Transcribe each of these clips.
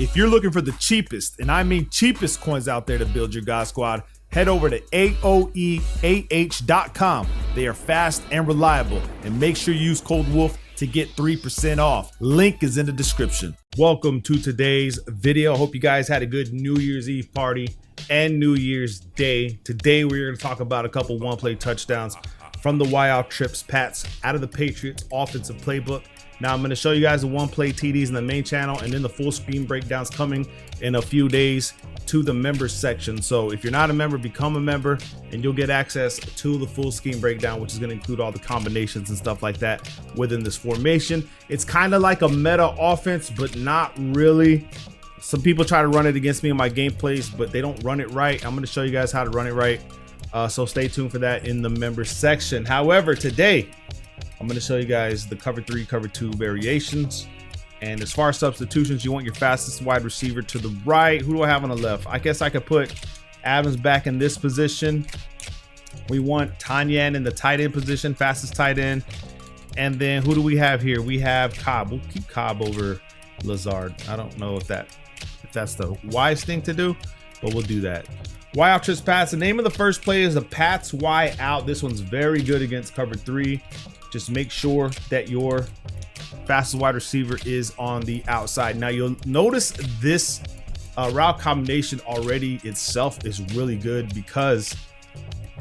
If you're looking for the cheapest, and I mean cheapest coins out there to build your God Squad, head over to AOEAH.com. They are fast and reliable, and make sure you use code WOLF to get 3% off. Link is in the description. Welcome to today's video. Hope you guys had a good New Year's Eve party and New Year's Day. Today we're going to talk about a couple one-play touchdowns from the wild trips Pats out of the Patriots offensive playbook. Now I'm going to show you guys the one-play TDs in the main channel, and then the full screen breakdowns coming in a few days to the members section. So if you're not a member, become a member and you'll get access to the full scheme breakdown, which is going to include all the combinations and stuff like that within this formation. It's kind of like a meta offense, but not really. Some people try to run it against me in my gameplays, but they don't run it right. I'm going to show you guys how to run it right. So stay tuned for that in the members section. However, today I'm going to show you guys the cover 3, cover 2 variations. And as far as substitutions, you want your fastest wide receiver to the right. Who do I have on the left? I guess I could put Adams back in this position. We want Tanyan in the tight end position, fastest tight end. And then who do we have here? We have Cobb. We'll keep Cobb over Lazard. I don't know if that's the wise thing to do, but we'll do that. Y out trips Pats. The name of the first play is the Pats Y out. This one's very good against cover 3. Just make sure that your fastest wide receiver is on the outside. Now you'll notice this route combination already itself is really good because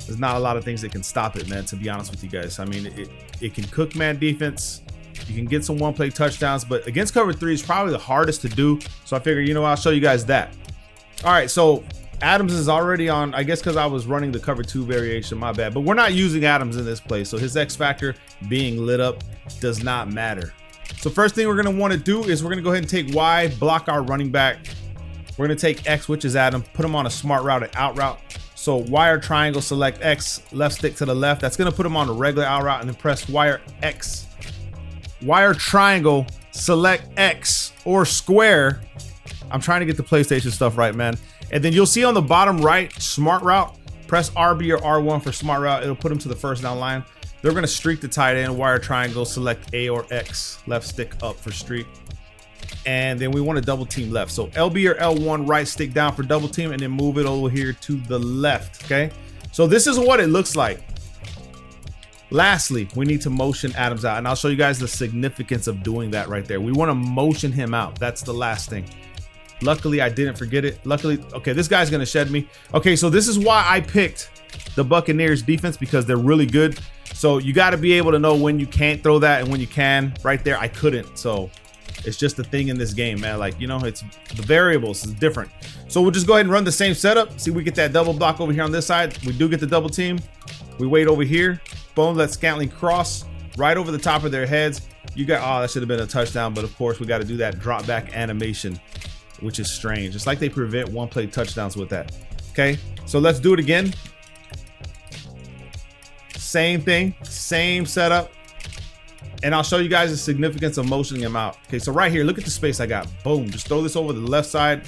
there's not a lot of things that can stop it, man, to be honest with you guys. I mean, it can cook man defense. You can get some one-play touchdowns, but against cover 3 is probably the hardest to do. So I figured, you know, I'll show you guys that. All right, so Adams is already on, I guess because I was running the cover 2 variation, my bad. But we're not using Adams in this play, so his X factor being lit up does not matter. So first thing we're going to want to do is we're going to go ahead and take Y, block our running back. We're going to take X, which is Adam, put him on a smart route and out route. So wire triangle, select X, left stick to the left. That's going to put him on a regular out route, and then press wire X. Wire triangle, select X or square. I'm trying to get the PlayStation stuff right, man. And then you'll see on the bottom right, smart route, press RB or R1 for smart route. It'll put him to the first down line. They're going to streak the tight end, wire triangle, select A or X, left stick up for streak. And then we want to double team left. So LB or L1, right stick down for double team, and then move it over here to the left. Okay. So this is what it looks like. Lastly, we need to motion Adams out, and I'll show you guys the significance of doing that right there. We want to motion him out. That's the last thing. Luckily, I didn't forget it. Luckily, okay, this guy's going to shed me. Okay, so this is why I picked the Buccaneers defense, because they're really good. So you got to be able to know when you can't throw that and when you can. Right there, I couldn't. So it's just a thing in this game, man. Like, you know, it's the variables is different. So we'll just go ahead and run the same setup. See, we get that double block over here on this side. We do get the double team. We wait over here. Boom, let Scantling cross right over the top of their heads. You got, oh, that should have been a touchdown. But of course, we got to do that drop back animation, which is strange. It's like they prevent one-play touchdowns with that. Okay, so let's do it again. Same thing, same setup. And I'll show you guys the significance of motioning him out. Okay, so right here, look at the space I got. Boom, just throw this over the left side.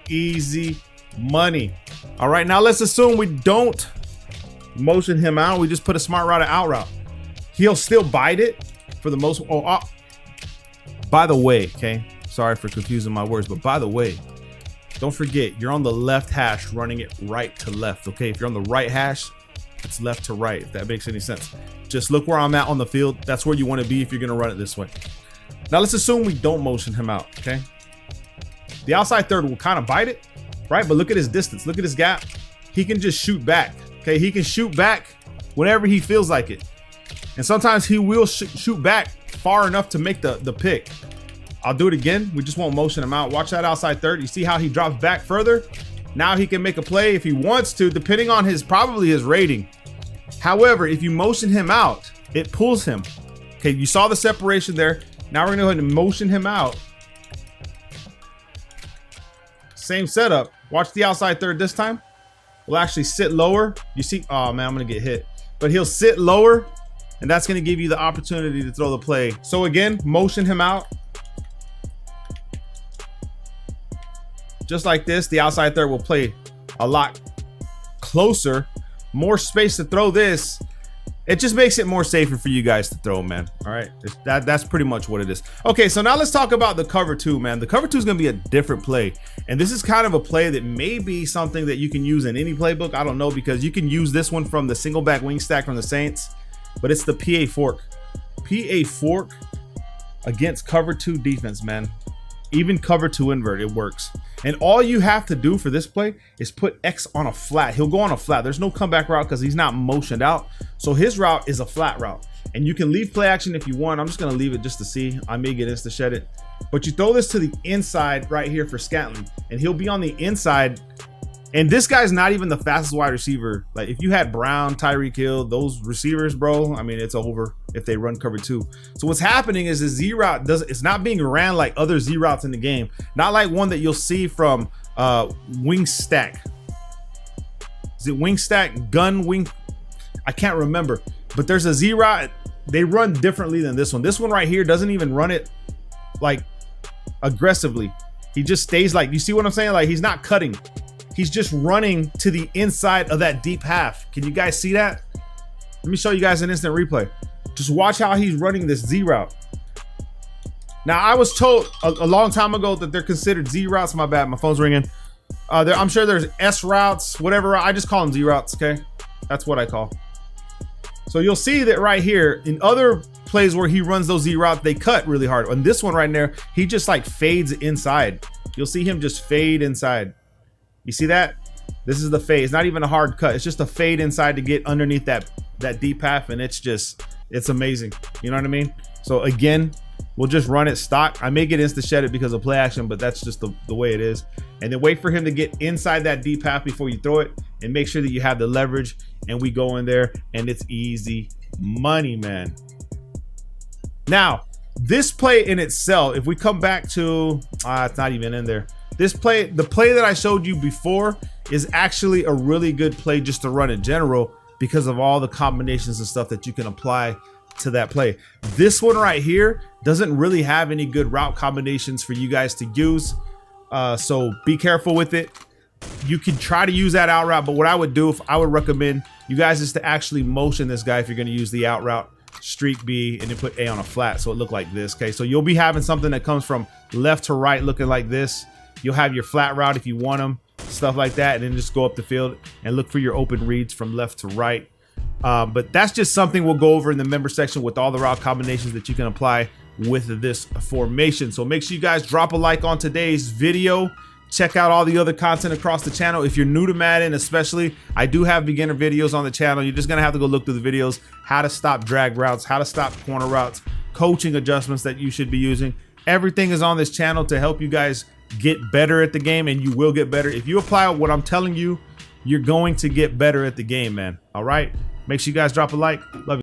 Easy money. All right, now let's assume we don't motion him out. We just put a smart route and out route. He'll still bite it for the most. By the way, okay, sorry for confusing my words, but by the way, don't forget, you're on the left hash running it right to left. Okay, if you're on the right hash, it's left to right, if that makes any sense. Just look where I'm at on the field. That's where you want to be if you're going to run it this way. Now let's assume we don't motion him out. Okay, the outside third will kind of bite it, right? But look at his distance, look at his gap. He can just shoot back. Okay, he can shoot back whenever he feels like it, and sometimes he will shoot back far enough to make the pick. I'll do it again. We just won't motion him out. Watch that outside third. You see how he drops back further? Now he can make a play if he wants to, depending on probably his rating. However, if you motion him out, it pulls him. Okay, you saw the separation there. Now we're gonna go ahead and motion him out. Same setup. Watch the outside third this time. We'll actually sit lower. You see, oh man, I'm gonna get hit. But he'll sit lower, and that's gonna give you the opportunity to throw the play. So again, motion him out. Just like this, the outside third will play a lot closer, more space to throw this, It just makes it more safer for you guys to throw, man. All right, that's pretty much what it is. Okay, so now let's talk about the cover two, man. The cover two is gonna be a different play, and this is kind of a play that may be something that you can use in any playbook. I don't know, because you can use this one from the single back wing stack from the Saints, but it's the PA fork. PA fork against cover two defense, man. Even cover two invert, it works. And all you have to do for this play is put X on a flat. He'll go on a flat. There's no comeback route because he's not motioned out. So his route is a flat route. And you can leave play action if you want. I'm just going to leave it just to see. I may get insta shed it. But you throw this to the inside right here for Scantling, and he'll be on the inside. And this guy's not even the fastest wide receiver. Like if you had Brown, Tyreek Hill, those receivers, bro, I mean, it's over if they run cover two. So what's happening is the Z route it's not being ran like other Z routes in the game. Not like one that you'll see from wing stack. Is it wing stack, gun wing? I can't remember, but there's a Z route. They run differently than this one. This one right here doesn't even run it like aggressively. He just stays like, you see what I'm saying? Like he's not cutting. He's just running to the inside of that deep half. Can you guys see that? Let me show you guys an instant replay. Just watch how he's running this Z route. Now, I was told a long time ago that they're considered Z routes. My bad, my phone's ringing. I'm sure there's S routes, whatever. I just call them Z routes, okay? That's what I call. So you'll see that right here, in other plays where he runs those Z routes, they cut really hard. On this one right there, he just like fades inside. You'll see him just fade inside. You see that? This is the fade. It's not even a hard cut. It's just a fade inside to get underneath that deep half, and it's amazing. You know what I mean? So again, we'll just run it stock. I may get insta shed it because of play action, but that's just the way it is. And then wait for him to get inside that deep half before you throw it, and make sure that you have the leverage, and we go in there, and it's easy money, man. Now, this play in itself, if we come back to, it's not even in there. This play, the play that I showed you before, is actually a really good play just to run in general because of all the combinations and stuff that you can apply to that play. This one right here doesn't really have any good route combinations for you guys to use. So be careful with it. You can try to use that out route, but what I would do, if I would recommend you guys, is to actually motion this guy if you're going to use the out route. Streak B and then put A on a flat so it look like this. Okay, so you'll be having something that comes from left to right looking like this. You'll have your flat route if you want them, stuff like that, and then just go up the field and look for your open reads from left to right. But that's just something we'll go over in the member section with all the route combinations that you can apply with this formation. So make sure you guys drop a like on today's video. Check out all the other content across the channel. If you're new to Madden, especially, I do have beginner videos on the channel. You're just gonna have to go look through the videos, how to stop drag routes, how to stop corner routes, coaching adjustments that you should be using. Everything is on this channel to help you guys get better at the game, and you will get better. If you apply what I'm telling you, you're going to get better at the game, man. All right? Make sure you guys drop a like. Love you.